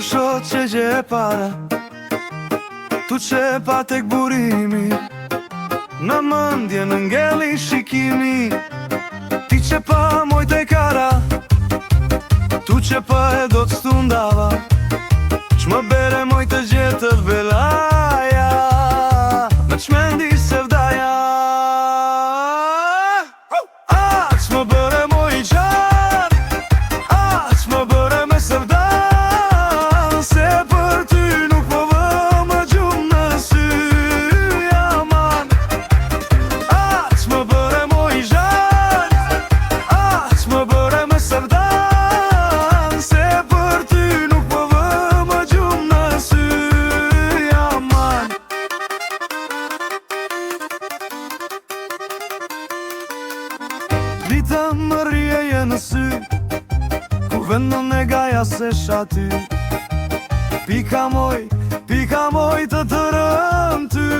shot që gje para, tu qepa tek burimi, në mëndje në ngelli shikimi. Ti qepa moj te kara, tu qepa e do të stundava, që më bere moj të gjetë të belaja, me qmendi se vdaja. Që më bere moj i qarë, që më bere me se vdan, se për ty nuk po vë më gjumë në sy, jaman. Që më bere moj i qarë, që më bere me se vdan, se për ty nuk po vë më gjumë në sy, jaman. Drita më rjeje në sy, ku vendon e gaja se shaty. Pika moj të të rëm ty,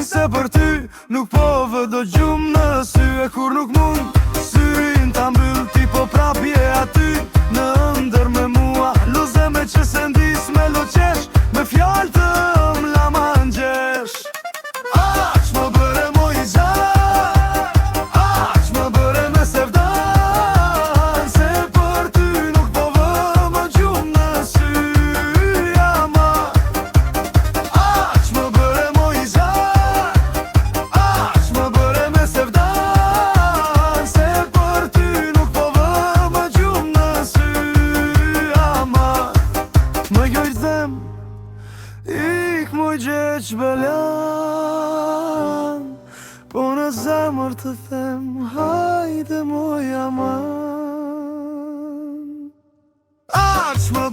se për ty nuk po vë do gjumë në sy. E kur nuk mund syrin ta mbyll, ti po prapje aty në ndër me mua. Luze me që se ndis me loqesh, me fjall të la ma ngjesh. Që më bëre moj i gjarë, që më bëre me se vdan, se për ty nuk po vë më gjumë në sy, jama. Që më bëre moj i gjarë, që më bëre me se vdan, se për ty nuk po vë më gjumë në sy, jama. Më gjojt them, ik moj gjeq belan, po në zemër të them, hajde moj aman. Që më